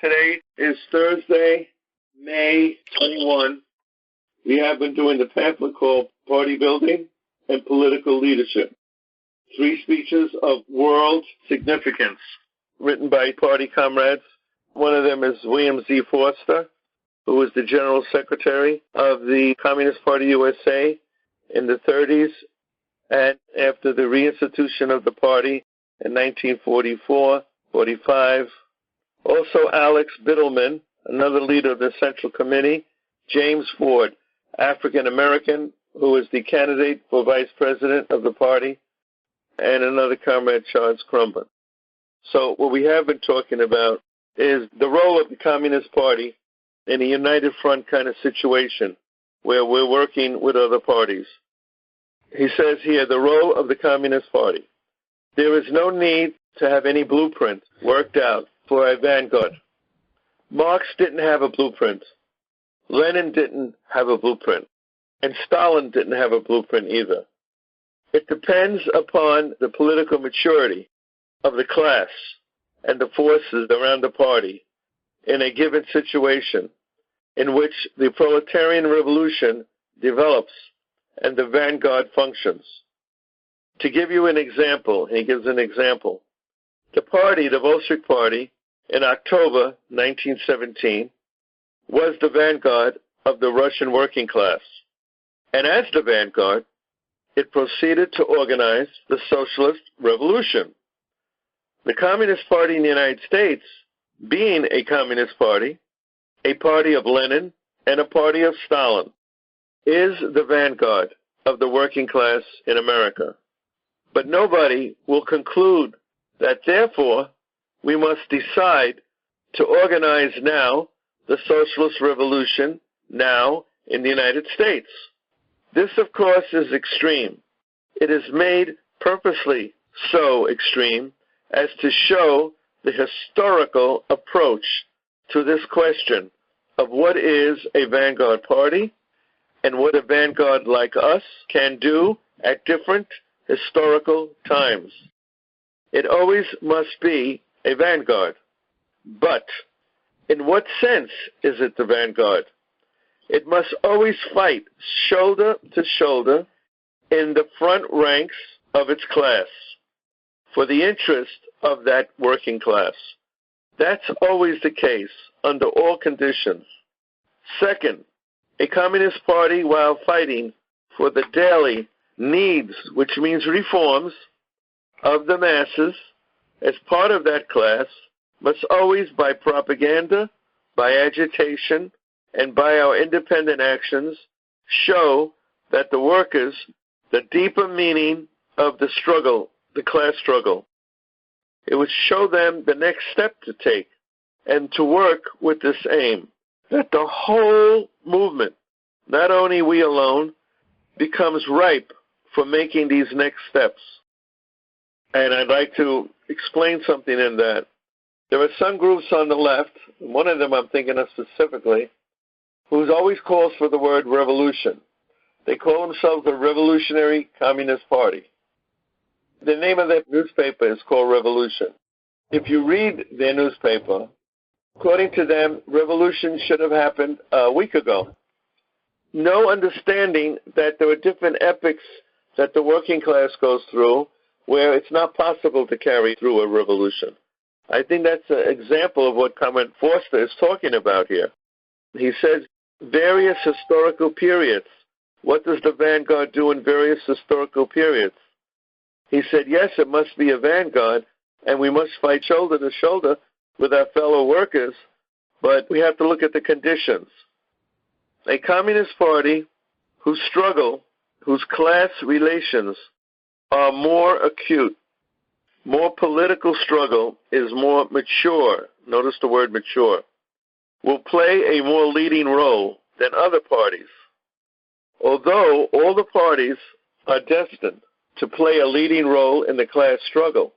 Today is Thursday, May 21. We have been doing the pamphlet called Party Building and Political Leadership. 3 speeches of world significance written by party comrades. One of them is William Z. Forster, who was the General Secretary of the Communist Party USA in the 30s and after the reinstitution of the party in 1944-45. Also Alex Bittleman, another leader of the Central Committee. James Ford, African-American, who was the candidate for vice president of the party, and another comrade, Charles Krumbein. So what we have been talking about is the role of the Communist Party in a united front kind of situation where we're working with other parties. He says here, the role of the Communist Party. There is no need to have any blueprint worked out for a vanguard. Marx didn't have a blueprint. Lenin didn't have a blueprint. And Stalin didn't have a blueprint either. It depends upon the political maturity of the class and the forces around the party in a given situation in which the proletarian revolution develops and the vanguard functions. To give you an example, he gives an example. The party, the Bolshevik Party, in October 1917, was the vanguard of the Russian working class. And as the vanguard, it proceeded to organize the socialist revolution. The Communist Party in the United States, being a communist party, a party of Lenin, and a party of Stalin, is the vanguard of the working class in America. But nobody will conclude that, therefore, we must decide to organize now the socialist revolution now in the United States. This, of course, is extreme. It is made purposely so extreme as to show the historical approach to this question of what is a vanguard party and what a vanguard like us can do at different historical times. It always must be a vanguard. But in what sense is it the vanguard? It must always fight shoulder to shoulder in the front ranks of its class for the interest of that working class. That's always the case under all conditions. Second, a communist party, while fighting for the daily needs, which means reforms, of the masses, as part of that class, must always, by propaganda, by agitation, and by our independent actions, show that the workers, the deeper meaning of the struggle, the class struggle. It would show them the next step to take and to work with this aim, that the whole movement, not only we alone, becomes ripe for making these next steps. And I'd like to explain something in that. There are some groups on the left, one of them I'm thinking of specifically, who always calls for the word revolution. They call themselves the Revolutionary Communist Party. The name of their newspaper is called Revolution. If you read their newspaper, according to them, revolution should have happened a week ago. No understanding that there are different epochs that the working class goes through where it's not possible to carry through a revolution. I think that's an example of what Comrade Forster is talking about here. He says various historical periods. What does the vanguard do in various historical periods? He said, yes, it must be a vanguard, and we must fight shoulder to shoulder with our fellow workers, but we have to look at the conditions. A communist party whose struggle, whose class relations are more acute, more political struggle is more mature, notice the word mature, will play a more leading role than other parties. Although all the parties are destined to play a leading role in the class struggle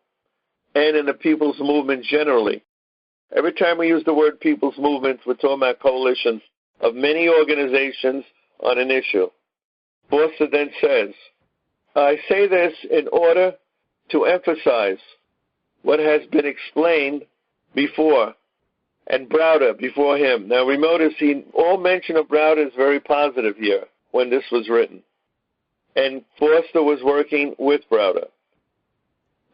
and in the people's movement generally. Every time we use the word people's movement, we're talking about coalitions of many organizations on an issue. Forster then says, I say this in order to emphasize what has been explained before, and Browder before him. Now, we notice all mention of Browder is very positive here when this was written. And Forster was working with Browder.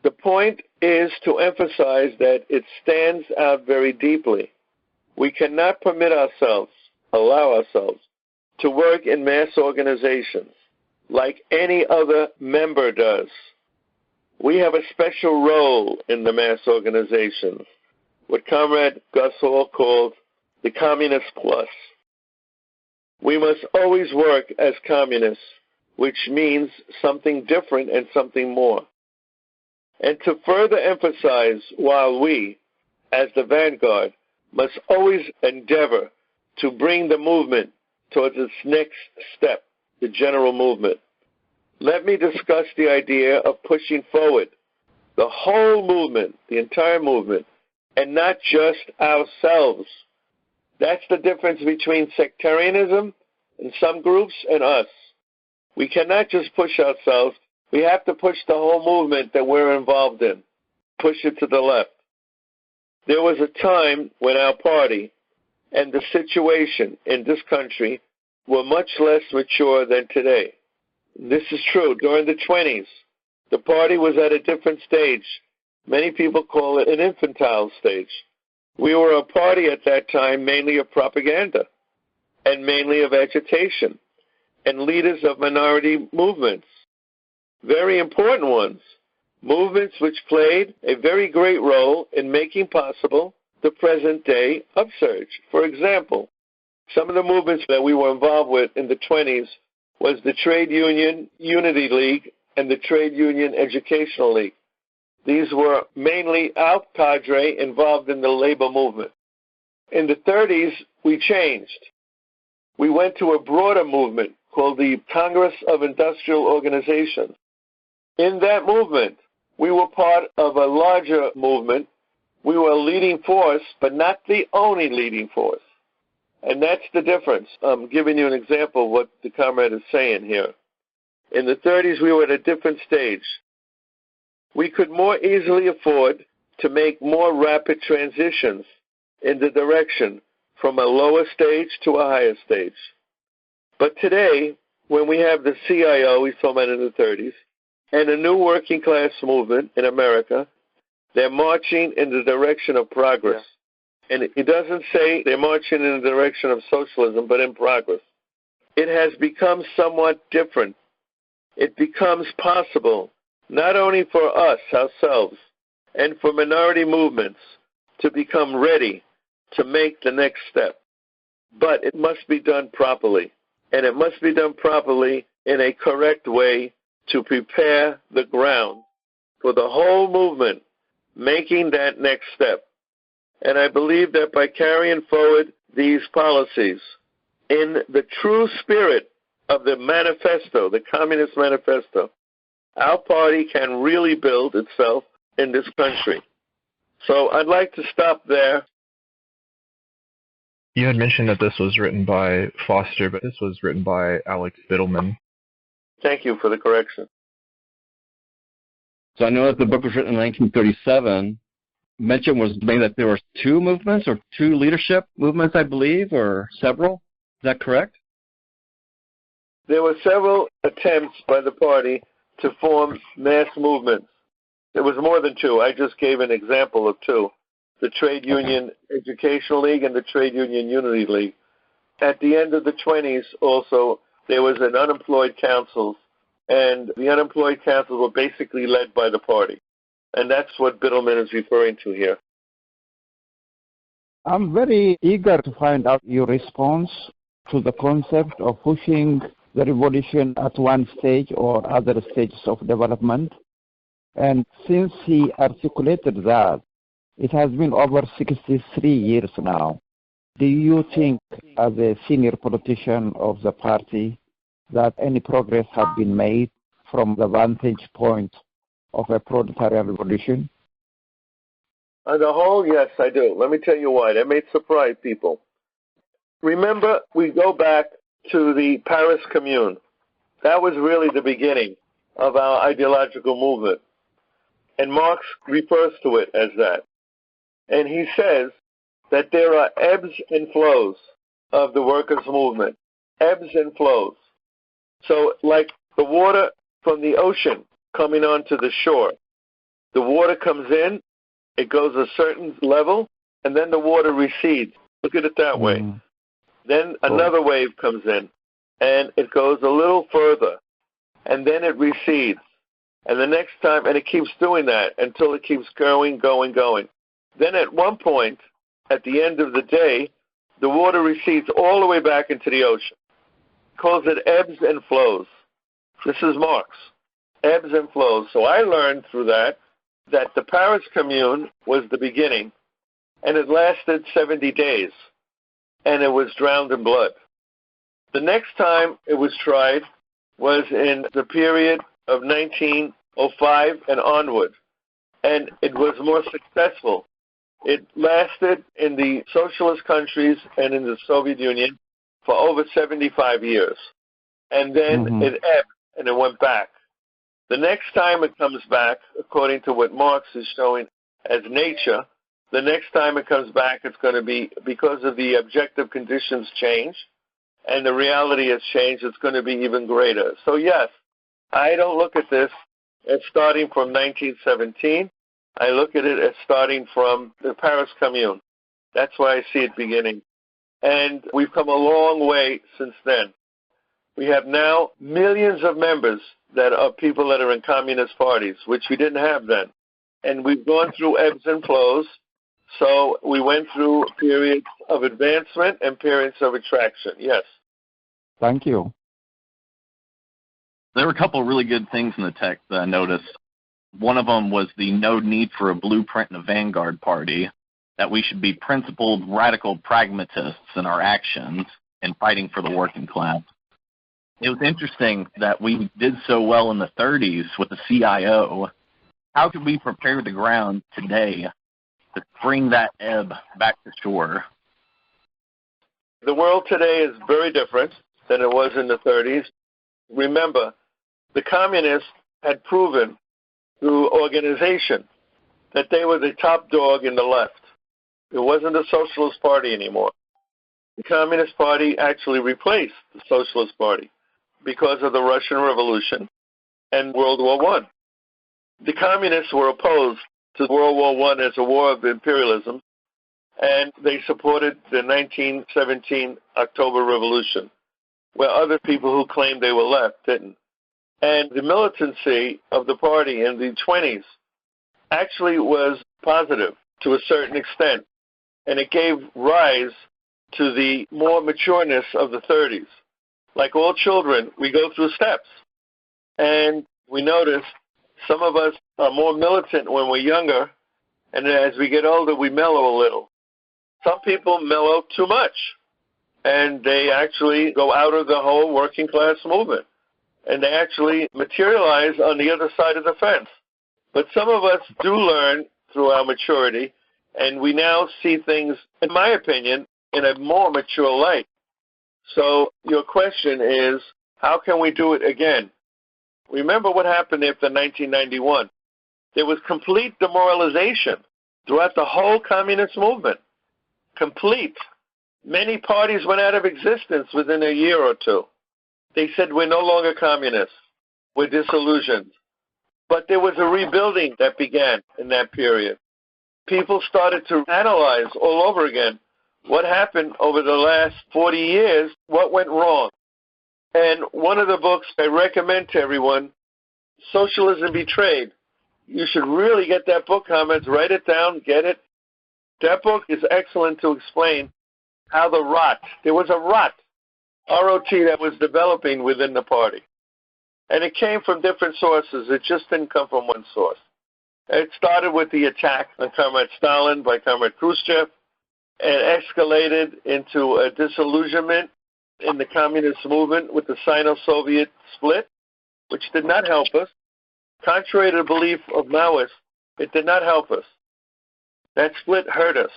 The point is to emphasize that it stands out very deeply. We cannot allow ourselves, to work in mass organizations like any other member does. We have a special role in the mass organizations, what Comrade Gus Hall called the Communist Plus. We must always work as communists, which means something different and something more. And to further emphasize, while we, as the vanguard, must always endeavor to bring the movement towards its next step, the general movement, let me discuss the idea of pushing forward the whole movement, the entire movement, and not just ourselves. That's the difference between sectarianism in some groups and us. We cannot just push ourselves. We have to push the whole movement that we're involved in, push it to the left. There was a time when our party and the situation in this country were much less mature than today. This is true. During the 20s, the party was at a different stage. Many people call it an infantile stage. We were a party at that time mainly of propaganda and mainly of agitation and leaders of minority movements, very important ones, movements which played a very great role in making possible the present-day upsurge. For example, some of the movements that we were involved with in the 20s was the Trade Union Unity League and the Trade Union Educational League. These were mainly our cadre involved in the labor movement. In the 30s, we changed. We went to a broader movement called the Congress of Industrial Organizations. In that movement, we were part of a larger movement. We were a leading force, but not the only leading force. And that's the difference. I'm giving you an example of what the comrade is saying here. In the 30s, we were at a different stage. We could more easily afford to make more rapid transitions in the direction from a lower stage to a higher stage. But today, when we have the CIO, we saw that in the 30s, and a new working class movement in America, they're marching in the direction of progress. Yeah. And it doesn't say they're marching in the direction of socialism, but in progress. It has become somewhat different. It becomes possible, not only for us, ourselves, and for minority movements to become ready to make the next step. But it must be done properly. And it must be done properly in a correct way to prepare the ground for the whole movement making that next step. And I believe that by carrying forward these policies in the true spirit of the manifesto, the Communist Manifesto, our party can really build itself in this country. So I'd like to stop there. You had mentioned that this was written by Foster, but this was written by Alex Bittleman. Thank you for the correction. So I know that the book was written in 1937. Mention was made that there were two movements or two leadership movements, I believe, or several. Is that correct? There were several attempts by the party to form mass movements. There was more than two. I just gave an example of two. The Trade Union Educational League and the Trade Union Unity League. At the end of the 20s also, there was an unemployed council, and the unemployed councils were basically led by the party. And that's what Bittleman is referring to here. I'm very eager to find out your response to the concept of pushing the revolution at one stage or other stages of development. And since he articulated that, it has been over 63 years now. Do you think, as a senior politician of the party, that any progress has been made from the vantage point of a proletarian revolution? On the whole, yes, I do. Let me tell you why. That may surprise people. Remember, we go back to the Paris Commune. That was really the beginning of our ideological movement. And Marx refers to it as that. And he says that there are ebbs and flows of the workers' movement, ebbs and flows. So like the water from the ocean coming onto the shore, the water comes in, it goes a certain level, and then the water recedes. Look at it that way. Then another wave comes in, and it goes a little further, and then it recedes. And the next time, and it keeps doing that until it keeps going. Then at one point, at the end of the day, the water recedes all the way back into the ocean. He calls it ebbs and flows. This is Marx, ebbs and flows. So I learned through that the Paris Commune was the beginning, and it lasted 70 days, and it was drowned in blood. The next time it was tried was in the period of 1905 and onward, and it was more successful. It lasted in the socialist countries and in the Soviet Union for over 75 years, and then it ebbed and it went back. The next time it comes back, according to what Marx is showing as nature, the next time it comes back, it's going to be, because of the objective conditions change and the reality has changed, it's going to be even greater. So yes, I don't look at this as starting from 1917. I look at it as starting from the Paris Commune. That's why I see it beginning. And we've come a long way since then. We have now millions of members that are people that are in communist parties, which we didn't have then. And we've gone through ebbs and flows. So we went through periods of advancement and periods of retraction. Yes. Thank you. There were a couple of really good things in the text that I noticed. One of them was the no need for a blueprint in a vanguard party, that we should be principled, radical pragmatists in our actions and fighting for the working class. It was interesting that we did so well in the 30s with the CIO. How could we prepare the ground today to bring that ebb back to shore? The world today is very different than it was in the 30s. Remember, the communists had proven through organization that they were the top dog in the left. It wasn't a socialist party anymore. The Communist Party actually replaced the Socialist Party because of the Russian Revolution and World War I. The communists were opposed to World War I as a war of imperialism, and they supported the 1917 October Revolution, where other people who claimed they were left didn't. And the militancy of the party in the 20s actually was positive to a certain extent, and it gave rise to the more matureness of the 30s. Like all children, we go through steps, and we notice some of us are more militant when we're younger, and as we get older, we mellow a little. Some people mellow too much, and they actually go out of the whole working class movement, and they actually materialize on the other side of the fence. But some of us do learn through our maturity, and we now see things, in my opinion, in a more mature light. So your question is, how can we do it again? Remember what happened after 1991. There was complete demoralization throughout the whole communist movement. Complete. Many parties went out of existence within a year or two. They said, we're no longer communists. We're disillusioned. But there was a rebuilding that began in that period. People started to analyze all over again what happened over the last 40 years, what went wrong. And one of the books I recommend to everyone, Socialism Betrayed. You should really get that book, comments, write it down, get it. That book is excellent to explain how there was a rot, R-O-T, that was developing within the party. And it came from different sources. It just didn't come from one source. It started with the attack on Comrade Stalin by Comrade Khrushchev, and escalated into a disillusionment in the communist movement with the Sino-Soviet split, which did not help us. Contrary to the belief of Maoists, it did not help us. That split hurt us.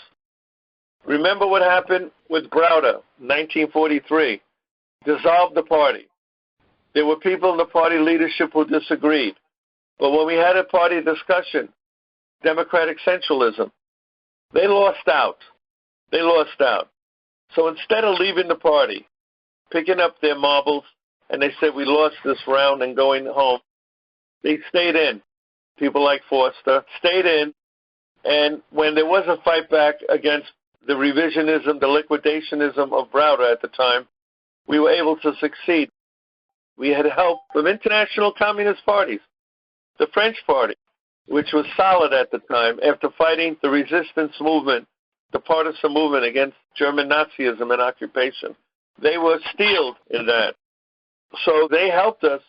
Remember what happened with Browder, 1943. Dissolved the party. There were people in the party leadership who disagreed. But when we had a party discussion, democratic centralism, they lost out. they lost out. So instead of leaving the party, picking up their marbles, and they said, we lost this round and going home, they stayed in. People like Forster stayed in, and when there was a fight back against the revisionism, the liquidationism of Browder at the time, we were able to succeed. We had help from international communist parties. The French Party, which was solid at the time, after fighting the resistance movement, the partisan movement against German Nazism and occupation. They were steeled in that. So they helped us.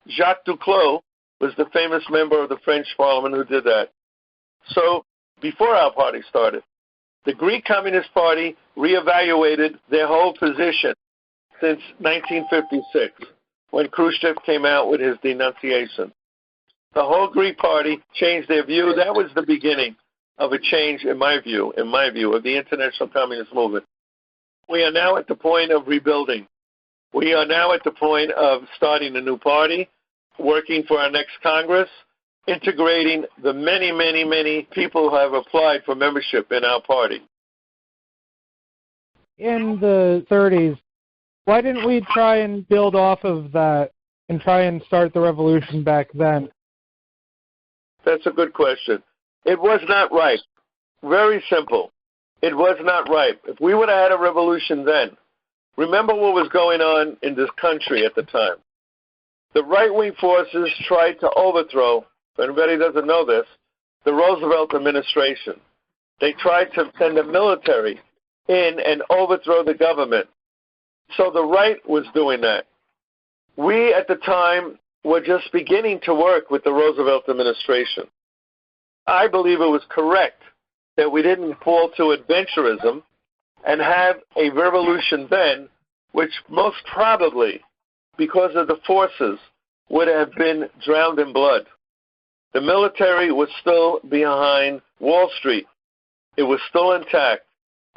Jacques Duclos was the famous member of the French Parliament who did that. So before our party started, the Greek Communist Party reevaluated their whole position since 1956, when Khrushchev came out with his denunciation. The whole Greek party changed their view. That was the beginning of a change, in my view, of the international communist movement. We are now at the point of rebuilding. We are now at the point of starting a new party, working for our next Congress, integrating the many, many, many people who have applied for membership in our party. In the 30s, why didn't we try and build off of that and try and start the revolution back then? That's a good question. It was not right. Very simple. It was not right. If we would have had a revolution then, remember what was going on in this country at the time. The right-wing forces tried to overthrow, if anybody doesn't know this, the Roosevelt administration. They tried to send the military in and overthrow the government. So the right was doing that. We, at the time, were just beginning to work with the Roosevelt administration. I believe it was correct that we didn't fall to adventurism and have a revolution then, which most probably, because of the forces, would have been drowned in blood. The military was still behind Wall Street. It was still intact.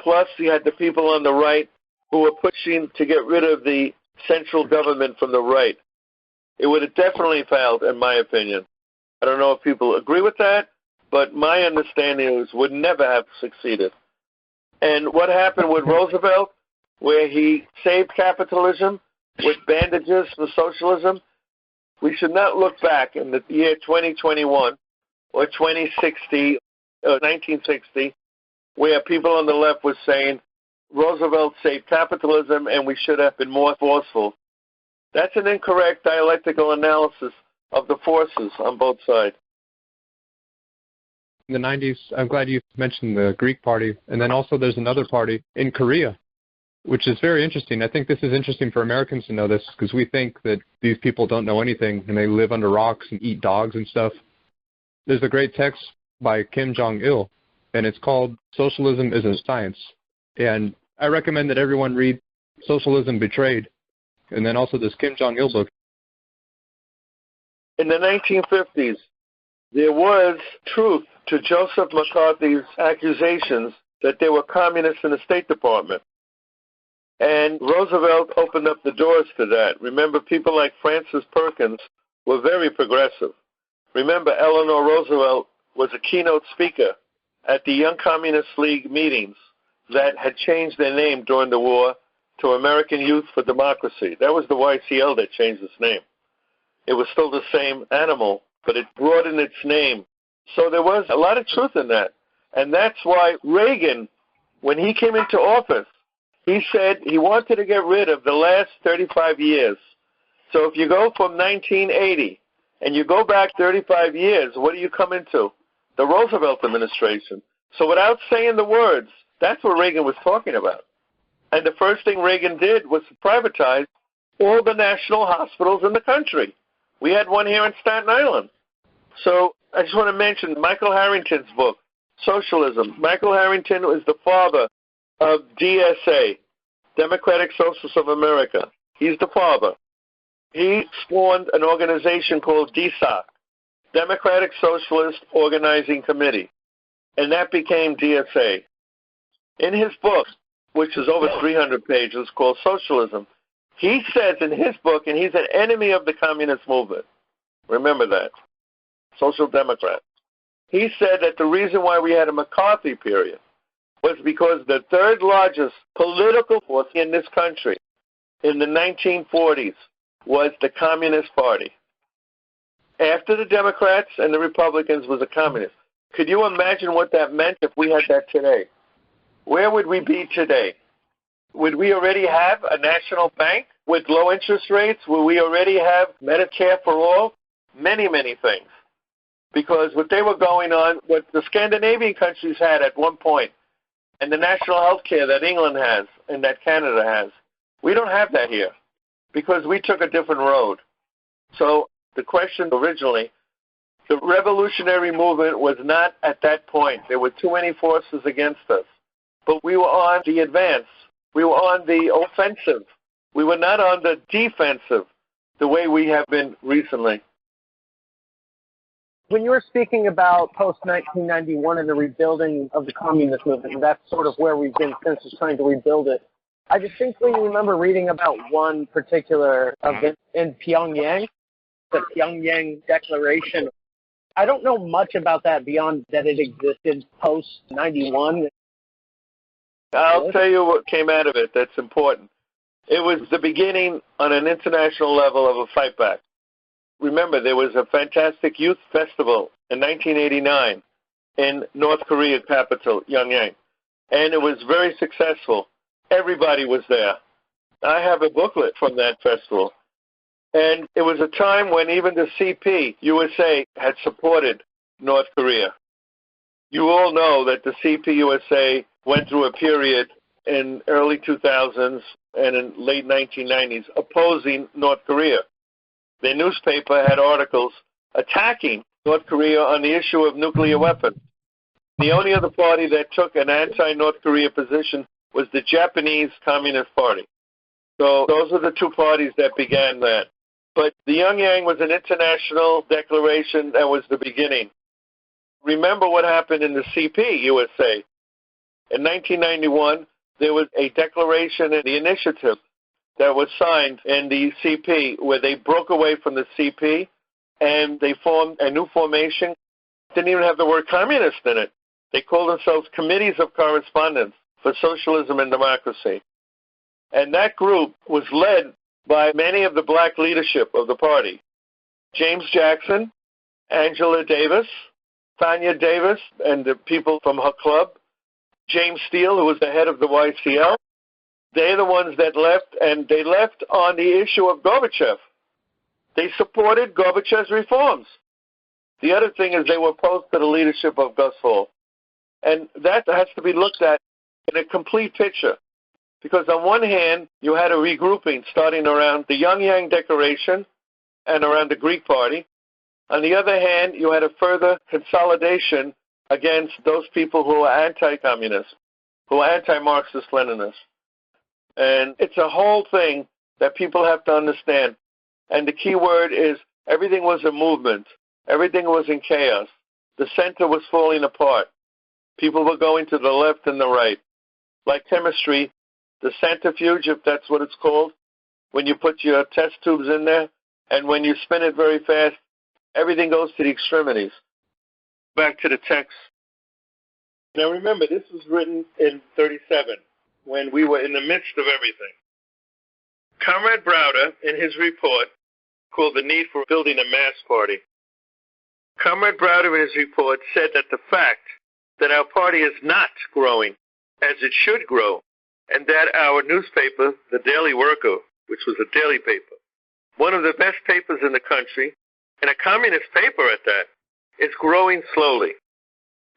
Plus, you had the people on the right who were pushing to get rid of the central government from the right. It would have definitely failed, in my opinion. I don't know if people agree with that, but my understanding is would never have succeeded. And what happened with Roosevelt, where he saved capitalism with bandages for socialism, we should not look back in the year 2021 or 2060 or 1960, where people on the left were saying Roosevelt saved capitalism and we should have been more forceful. That's an incorrect dialectical analysis of the forces on both sides. In the 90s, I'm glad you mentioned the Greek party, and then also there's another party in Korea, which is very interesting. I think this is interesting for Americans to know this because we think that these people don't know anything and they live under rocks and eat dogs and stuff. There's a great text by Kim Jong-il, and it's called Socialism is a Science. And I recommend that everyone read Socialism Betrayed, and then also this Kim Jong-il book. In the 1950s, there was truth to Joseph McCarthy's accusations that there were communists in the State Department. And Roosevelt opened up the doors to that. Remember, people like Francis Perkins were very progressive. Remember, Eleanor Roosevelt was a keynote speaker at the Young Communist League meetings that had changed their name during the war to American Youth for Democracy. That was the YCL that changed its name. It was still the same animal, but it broadened its name. So there was a lot of truth in that. And that's why Reagan, when he came into office, he said he wanted to get rid of the last 35 years. So if you go from 1980 and you go back 35 years, what do you come into? The Roosevelt administration. So without saying the words, that's what Reagan was talking about. And the first thing Reagan did was to privatize all the national hospitals in the country. We had one here in Staten Island. So I just want to mention Michael Harrington's book, Socialism. Michael Harrington was the father of DSA, Democratic Socialists of America. He's the father. He spawned an organization called DSOC, Democratic Socialist Organizing Committee, and that became DSA. In his book, which is over 300 pages, called Socialism, he says in his book, and he's an enemy of the communist movement. Remember that. Social Democrat. He said that the reason why we had a McCarthy period was because the third largest political force in this country in the 1940s was the Communist Party. After the Democrats and the Republicans was the Communists. Could you imagine what that meant if we had that today? Where would we be today? Would we already have a national bank with low interest rates? Will we already have Medicare for all? Many, many things. Because what they were going on, what the Scandinavian countries had at one point, and the national health care that England has and that Canada has, we don't have that here because we took a different road. So the question originally, the revolutionary movement was not at that point. There were too many forces against us. But we were on the advance. We were on the offensive. We were not on the defensive the way we have been recently. When you were speaking about post-1991 and the rebuilding of the communist movement, and that's sort of where we've been since, is trying to rebuild it, I distinctly remember reading about one particular event in Pyongyang, the Pyongyang Declaration. I don't know much about that beyond that it existed post-91. I'll tell you what came out of it that's important. It was the beginning on an international level of a fight back. Remember, there was a fantastic youth festival in 1989 in North Korea capital, Pyongyang, and it was very successful. Everybody was there. I have a booklet from that festival. And it was a time when even the CP, USA, had supported North Korea. You all know that the CP USA went through a period in early 2000s and in late 1990s opposing North Korea. Their newspaper had articles attacking North Korea on the issue of nuclear weapons. The only other party that took an anti-North Korea position was the Japanese Communist Party. So those are the two parties that began that. But the Pyongyang was an international declaration that was the beginning. Remember what happened in the CP USA. In 1991, there was a declaration and the initiative that was signed in the CP where they broke away from the CP and they formed a new formation. Didn't even have the word communist in it. They called themselves Committees of Correspondence for Socialism and Democracy. And that group was led by many of the black leadership of the party. James Jackson, Angela Davis, Tanya Davis, and the people from her club, James Steele, who was the head of the YCL. They're the ones that left, and they left on the issue of Gorbachev. They supported Gorbachev's reforms. The other thing is they were opposed to the leadership of Gus Hall. And that has to be looked at in a complete picture. Because on one hand, you had a regrouping starting around the Pyongyang Declaration and around the Greek Party. On the other hand, you had a further consolidation against those people who are anti-communist, who are anti-Marxist-Leninist. And it's a whole thing that people have to understand. And the key word is everything was a movement. Everything was in chaos. The center was falling apart. People were going to the left and the right. Like chemistry, the centrifuge, if that's what it's called, when you put your test tubes in there, and when you spin it very fast, everything goes to the extremities. Back to the text. Now remember, this was written in 1937, when we were in the midst of everything. Comrade Browder, in his report, called The Need for Building a Mass Party, Comrade Browder in his report said that the fact that our party is not growing as it should grow, and that our newspaper, the Daily Worker, which was a daily paper, one of the best papers in the country, and a communist paper at that, is growing slowly.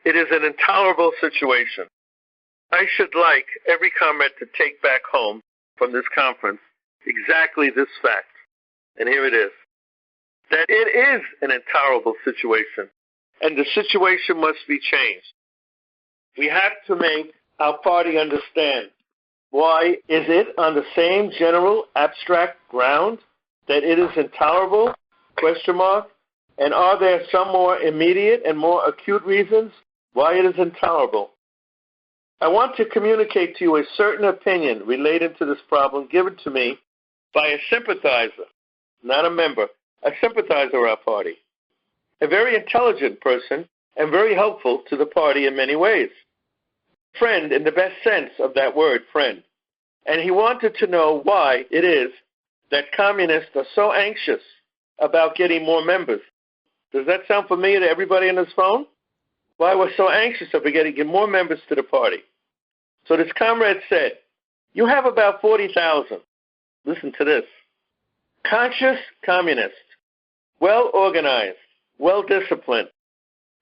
It is an intolerable situation. I should like every comrade to take back home from this conference exactly this fact, and here it is, that it is an intolerable situation, and the situation must be changed. We have to make our party understand why is it on the same general abstract ground that it is intolerable, ? And are there some more immediate and more acute reasons why it is intolerable? I want to communicate to you a certain opinion related to this problem given to me by a sympathizer, not a member, a sympathizer of our party, a very intelligent person and very helpful to the party in many ways. friend in the best sense of that word, friend. And he wanted to know why it is that communists are so anxious about getting more members. Does that sound familiar to everybody on this phone? Why we're so anxious about getting more members to the party. So this comrade said, you have about 40,000. Listen to this. Conscious communists, well-organized, well-disciplined.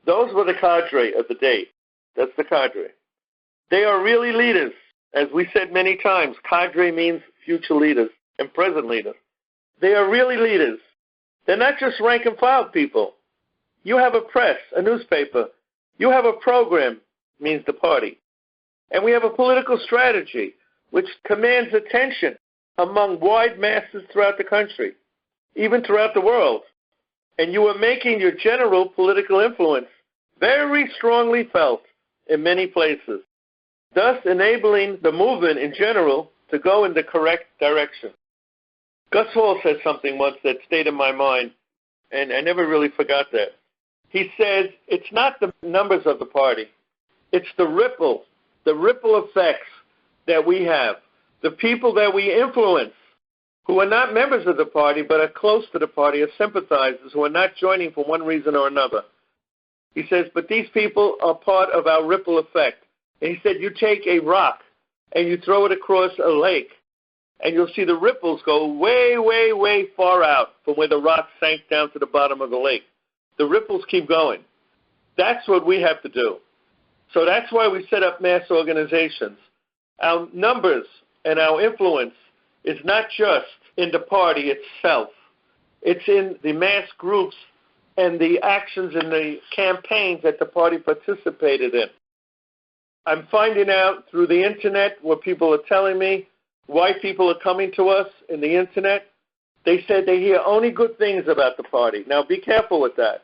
Those were the cadre of the day. That's the cadre. They are really leaders. As we said many times, cadre means future leaders and present leaders. They are really leaders. They're not just rank and file people. You have a press, a newspaper. You have a program, means the party. And we have a political strategy which commands attention among wide masses throughout the country, even throughout the world. And you are making your general political influence very strongly felt in many places, thus enabling the movement in general to go in the correct direction. Gus Hall said something once that stayed in my mind, and I never really forgot that. He says, it's not the numbers of the party, it's the ripple effects that we have, the people that we influence, who are not members of the party but are close to the party, are sympathizers, who are not joining for one reason or another. He says, but these people are part of our ripple effect. And he said, you take a rock and you throw it across a lake, and you'll see the ripples go way, way, way far out from where the rock sank down to the bottom of the lake. The ripples keep going. That's what we have to do. So that's why we set up mass organizations. Our numbers and our influence is not just in the party itself. It's in the mass groups and the actions and the campaigns that the party participated in. I'm finding out through the Internet what people are telling me, why people are coming to us in the Internet. They said they hear only good things about the party. Now, be careful with that,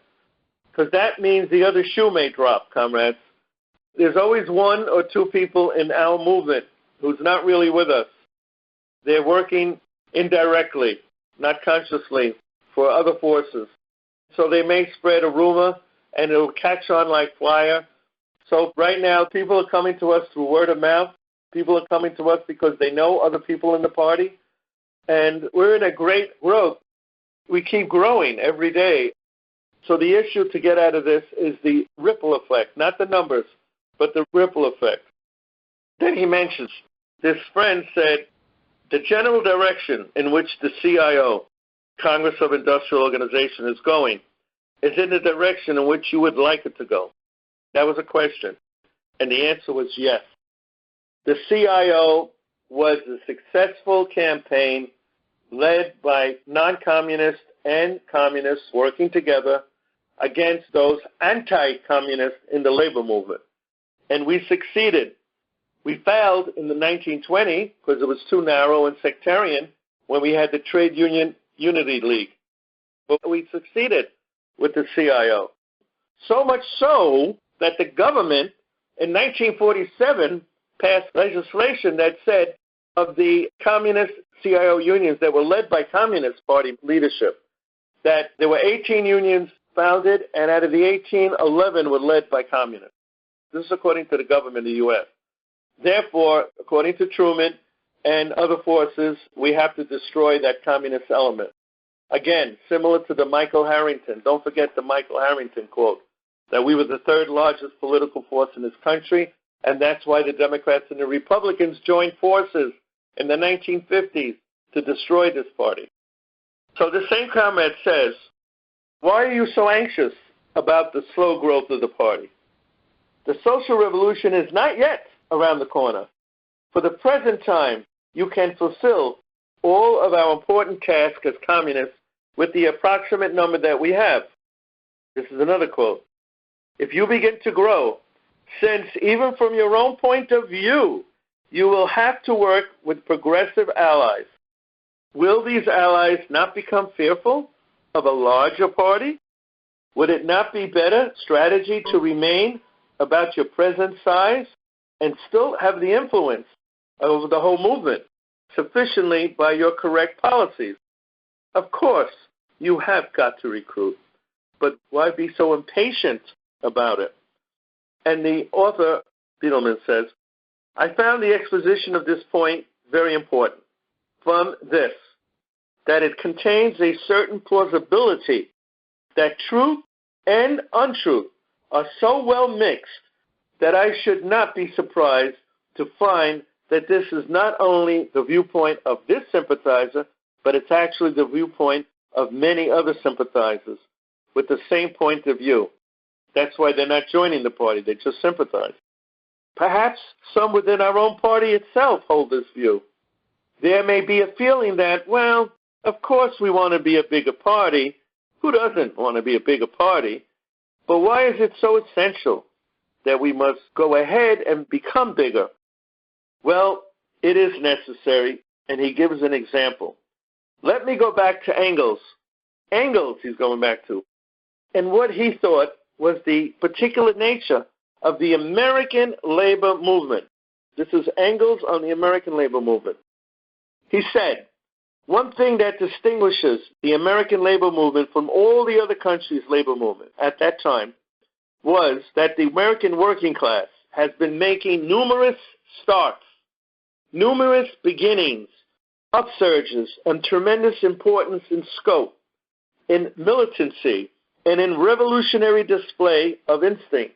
because that means the other shoe may drop, comrades. There's always one or two people in our movement who's not really with us. They're working indirectly, not consciously, for other forces. So they may spread a rumor, and it'll catch on like fire. So right now, people are coming to us through word of mouth. People are coming to us because they know other people in the party. And we're in a great growth. We keep growing every day. So the issue to get out of this is the ripple effect, not the numbers, but the ripple effect. Then he mentions, this friend said, the general direction in which the CIO, Congress of Industrial Organization, is going is in the direction in which you would like it to go. That was a question. And the answer was yes. The CIO was a successful campaign led by non-communists and communists working together against those anti-communists in the labor movement. And we succeeded. We failed in the 1920 because it was too narrow and sectarian when we had the Trade Union Unity League. But we succeeded with the CIO. So much so that the government in 1947 passed legislation that said of the communist CIO unions that were led by Communist Party leadership, that there were 18 unions founded, and out of the 18, 11 were led by communists. This is according to the government of the U.S. Therefore, according to Truman and other forces, we have to destroy that communist element. Again, similar to the Michael Harrington. Don't forget the Michael Harrington quote, that we were the third largest political force in this country, and that's why the Democrats and the Republicans joined forces in the 1950s to destroy this party. So the same comrade says, why are you so anxious about the slow growth of the party? The social revolution is not yet around the corner. For the present time, you can fulfill all of our important tasks as communists with the approximate number that we have. This is another quote. If you begin to grow, since even from your own point of view, you will have to work with progressive allies, will these allies not become fearful of a larger party? Would it not be better strategy to remain about your present size and still have the influence over the whole movement sufficiently by your correct policies? Of course, you have got to recruit, but why be so impatient about it? And the author, Bittleman, says, I found the exposition of this point very important from this, that it contains a certain plausibility that truth and untruth are so well mixed that I should not be surprised to find that this is not only the viewpoint of this sympathizer, but it's actually the viewpoint of many other sympathizers with the same point of view. That's why they're not joining the party, they just sympathize. Perhaps some within our own party itself hold this view. There may be a feeling that, well, of course we want to be a bigger party. Who doesn't want to be a bigger party? But why is it so essential that we must go ahead and become bigger? Well, it is necessary, and he gives an example. Let me go back to Engels. Engels he's going back to, and what he thought was the particular nature of the American labor movement. This is Engels on the American labor movement. He said, one thing that distinguishes the American labor movement from all the other countries' labor movement at that time was that the American working class has been making numerous starts, numerous beginnings, upsurges, and tremendous importance in scope, in militancy, and in revolutionary display of instinct.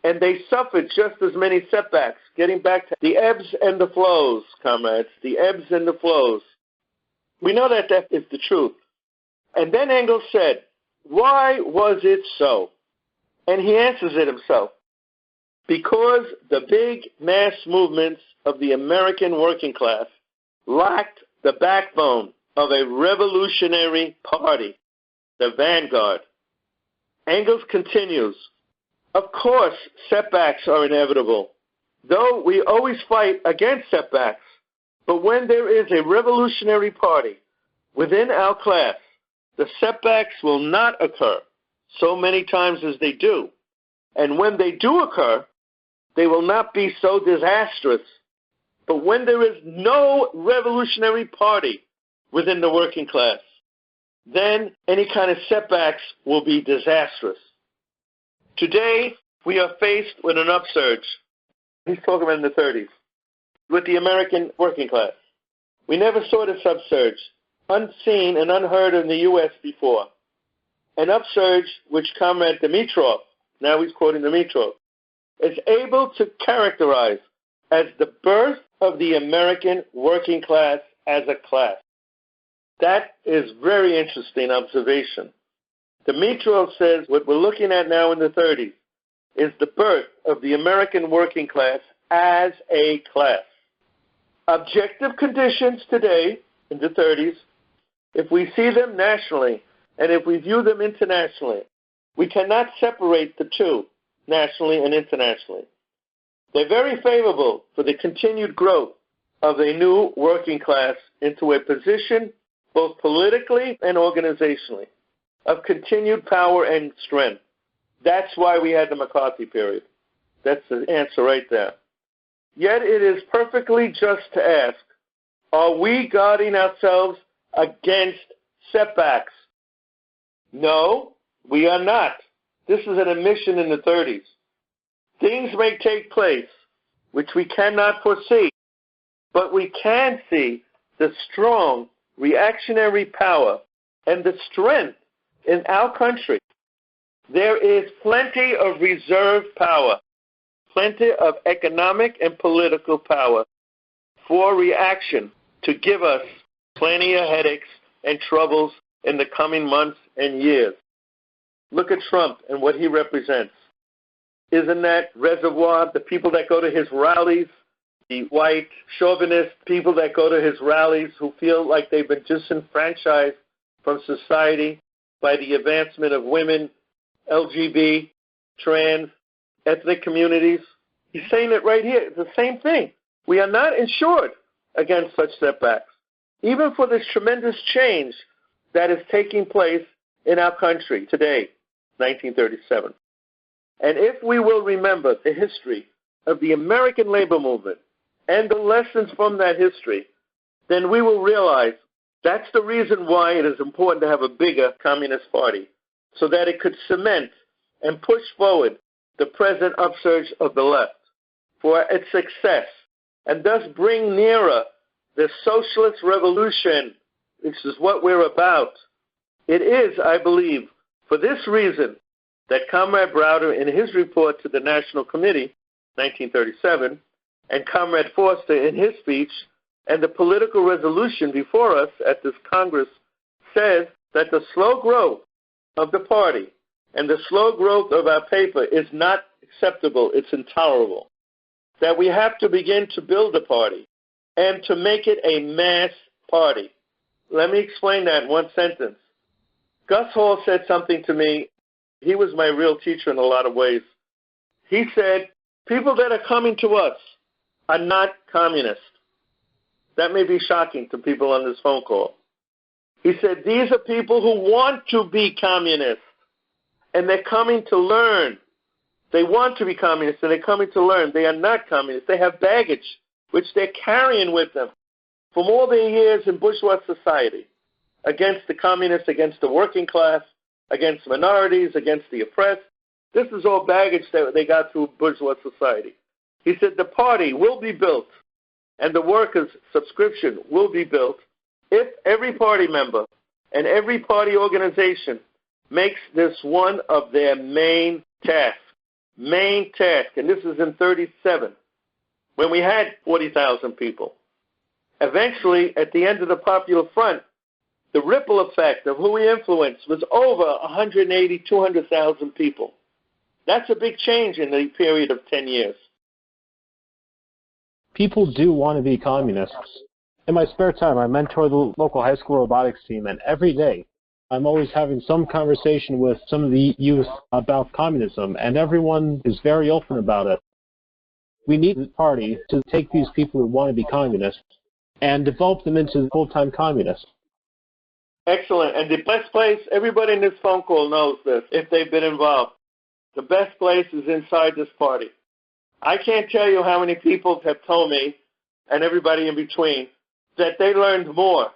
And they suffered just as many setbacks, getting back to the ebbs and the flows, comrades, the ebbs and the flows. We know that that is the truth. And then Engels said, why was it so? And he answers it himself. Because the big mass movements of the American working class lacked the backbone of a revolutionary party, the vanguard. Engels continues, of course, setbacks are inevitable, though we always fight against setbacks. But when there is a revolutionary party within our class, the setbacks will not occur so many times as they do. And when they do occur, they will not be so disastrous. But when there is no revolutionary party within the working class, then any kind of setbacks will be disastrous. Today, we are faced with an upsurge. He's talking about in the 30s, with the American working class. We never saw this upsurge, unseen and unheard in the U.S. before. An upsurge which Comrade Dimitrov, now he's quoting Dimitrov, is able to characterize as the birth of the American working class as a class. That is very interesting observation. Dimitrov says what we're looking at now in the 30s is the birth of the American working class as a class. Objective conditions today, in the 30s, if we see them nationally and if we view them internationally, we cannot separate the two, nationally and internationally. They're very favorable for the continued growth of a new working class into a position, both politically and organizationally, of continued power and strength. That's why we had the McCarthy period. That's the answer right there. Yet it is perfectly just to ask, are we guarding ourselves against setbacks? No, we are not. This is an admission in the 30s. Things may take place which we cannot foresee, but we can see the strong reactionary power and the strength in our country. There is plenty of reserve power, plenty of economic and political power for reaction to give us plenty of headaches and troubles in the coming months and years. Look at Trump and what he represents. Isn't that reservoir, the people that go to his rallies, the white chauvinist people that go to his rallies who feel like they've been disenfranchised from society by the advancement of women, LGBT, trans, ethnic communities? He's saying it right here. It's the same thing. We are not insured against such setbacks, even for this tremendous change that is taking place in our country today, 1937. And if we will remember the history of the American labor movement and the lessons from that history, then we will realize that's the reason why it is important to have a bigger Communist Party, so that it could cement and push forward the present upsurge of the left. For its success, and thus bring nearer the socialist revolution, which is what we're about. It is, I believe, for this reason that Comrade Browder, in his report to the National Committee, 1937, and Comrade Foster in his speech, and the political resolution before us at this Congress says that the slow growth of the party and the slow growth of our paper is not acceptable, it's intolerable. That we have to begin to build a party and to make it a mass party. Let me explain that in one sentence. Gus Hall said something to me. He was my real teacher in a lot of ways. He said, people that are coming to us are not communists. That may be shocking to people on this phone call. He said, these are people who want to be communists, and they're coming to learn. They want to be communists, and they're coming to learn. They are not communists. They have baggage, which they're carrying with them from all their years in bourgeois society, against the communists, against the working class, against minorities, against the oppressed. This is all baggage that they got through bourgeois society. He said the party will be built and the workers' subscription will be built if every party member and every party organization makes this one of their main tasks. Main task, and this is in 37, when we had 40,000 people. Eventually, at the end of the Popular Front, the ripple effect of who we influenced was over 180, 200,000 people. That's a big change in the period of 10 years. People do want to be communists. In my spare time, I mentor the local high school robotics team, and every day I'm always having some conversation with some of the youth about communism, and everyone is very open about it. We need the party to take these people who want to be communists and develop them into full-time communists. Excellent. And the best place, everybody in this phone call knows this, if they've been involved. The best place is inside this party. I can't tell you how many people have told me, and everybody in between, that they learned more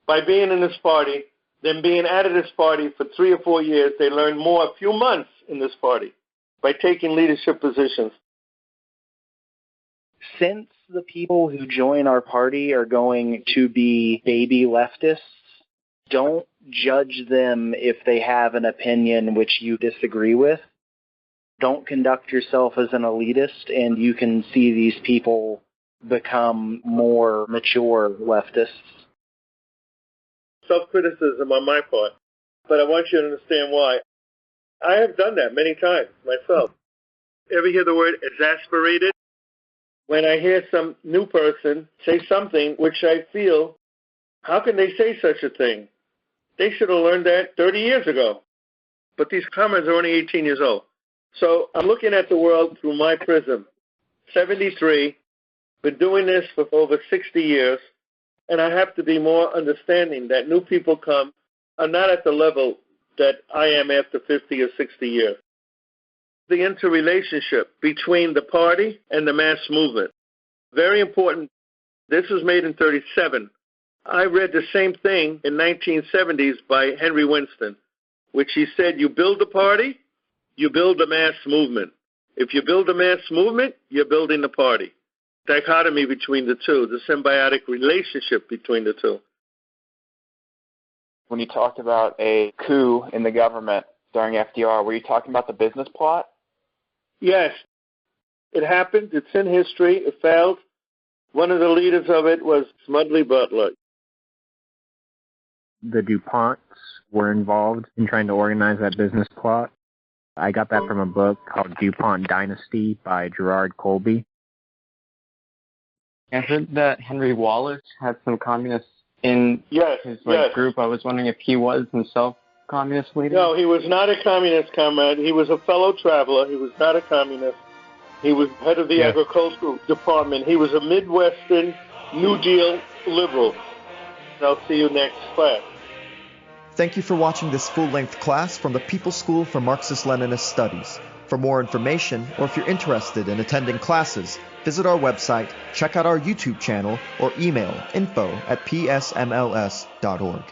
by being in this party than being out of this party for 3 or 4 years. They learned more a few months in this party by taking leadership positions. Since the people who join our party are going to be baby leftists, don't judge them if they have an opinion which you disagree with. Don't conduct yourself as an elitist, and you can see these people become more mature leftists. Self-criticism on my part, but I want you to understand why. I have done that many times myself. Ever hear the word exasperated? When I hear some new person say something which I feel, how can they say such a thing? They should have learned that 30 years ago. But these comrades are only 18 years old. So I'm looking at the world through my prism. 73, been doing this for over 60 years, and I have to be more understanding that new people come are not at the level that I am after 50 or 60 years. The interrelationship between the party and the mass movement. Very important. This was made in 37. I read the same thing in 1970s by Henry Winston, which he said, you build a party, you build a mass movement. If you build a mass movement, you're building the party. Dichotomy between the two, the symbiotic relationship between the two. When you talked about a coup in the government during FDR, were you talking about the business plot? Yes. It happened. It's in history. It failed. One of the leaders of it was Smedley Butler. The DuPonts were involved in trying to organize that business plot. I got that from a book called DuPont Dynasty by Gerard Colby. I heard that Henry Wallace had some communists in his group. I was wondering if he was himself a communist leader. No, he was not a communist, comrade. He was a fellow traveler. He was not a communist. He was head of the agricultural department. He was a Midwestern New Deal liberal. I'll see you next class. Thank you for watching this full-length class from the People's School for Marxist-Leninist Studies. For more information, or if you're interested in attending classes, visit our website, check out our YouTube channel, or email info@psmls.org.